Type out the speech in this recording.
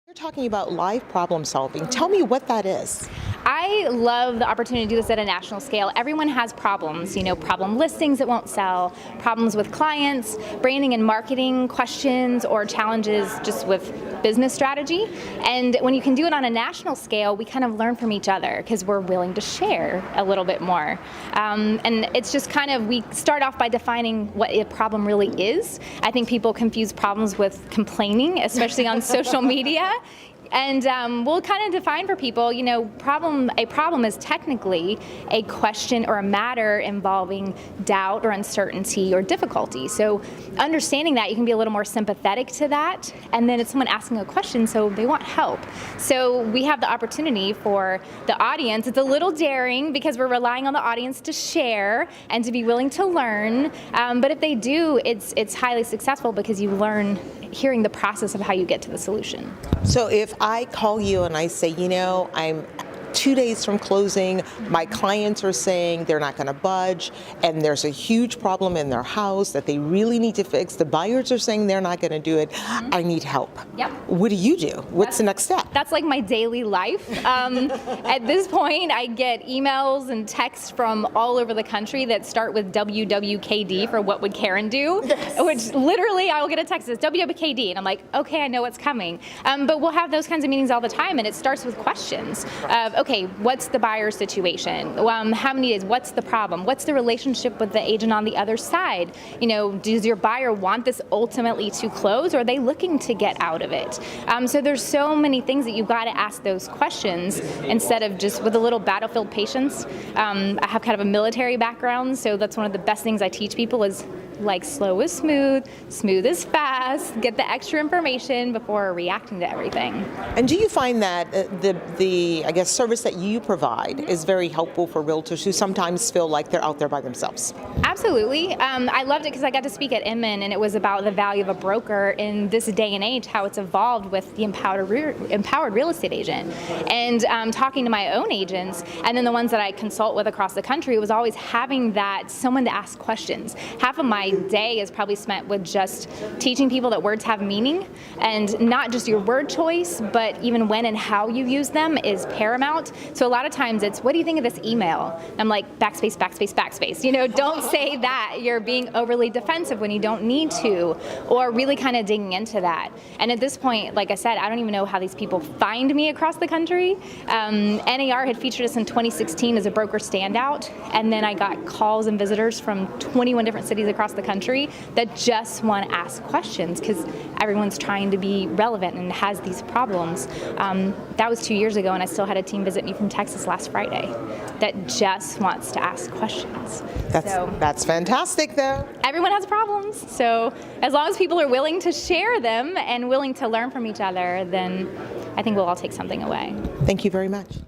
You're talking about live problem solving. Tell me what that is. I love the opportunity to do this at a national scale. Everyone has problems, problem listings that won't sell, problems with clients, branding and marketing questions, or challenges just with business strategy. And when you can do it on a national scale, we kind of learn from each other because we're willing to share a little bit more. And it's just we start off by defining what a problem really is. I think people confuse problems with complaining, especially on social media. And we'll kind of define for people, a problem is technically a question or a matter involving doubt or uncertainty or difficulty. So understanding that, you can be a little more sympathetic to that. And then it's someone asking a question, so they want help. So we have the opportunity for the audience. It's a little daring because we're relying on the audience to share and to be willing to learn. But if they do, it's highly successful because you learn hearing the process of how you get to the solution. So if I call you and I say, I'm 2 days from closing, my clients are saying they're not going to budge, and there's a huge problem in their house that they really need to fix. The buyers are saying they're not going to do it. I need help. Yep. What do you do? What's the next step? That's like my daily life. At this point, I get emails and texts from all over the country that start with WWKD for what would Karen do, yes. Which literally I will get a text that's WWKD, and I'm like, okay, I know what's coming. But we'll have those kinds of meetings all the time, and it starts with questions of, okay, what's the buyer situation? How many days? What's the problem? What's the relationship with the agent on the other side? Does your buyer want this ultimately to close, or are they looking to get out of it? So there's so many things that you've got to ask those questions instead of just with a little battlefield patience. I have kind of a military background, so that's one of the best things I teach people is like slow is smooth, smooth is fast, get the extra information before reacting to everything. And do you find that the service that you provide is very helpful for realtors who sometimes feel like they're out there by themselves? Absolutely. I loved it because I got to speak at Inman, and it was about the value of a broker in this day and age, how it's evolved with the empowered real estate agent. And talking to my own agents, and then the ones that I consult with across the country, it was always having that someone to ask questions. Half of my day is probably spent with just teaching people that words have meaning, and not just your word choice, but even when and how you use them is paramount. So a lot of times it's, what do you think of this email? I'm like, backspace, backspace, backspace. Don't say that. You're being overly defensive when you don't need to, or really kind of digging into that. And at this point, like I said, I don't even know how these people find me across the country. NAR had featured us in 2016 as a broker standout, and then I got calls and visitors from 21 different cities across the country that just want to ask questions because everyone's trying to be relevant and has these problems. That was 2 years ago, and I still had a team visit me from Texas last Friday that just wants to ask questions. That's fantastic, though. Everyone has problems, so as long as people are willing to share them and willing to learn from each other, then I think we'll all take something away. Thank you very much.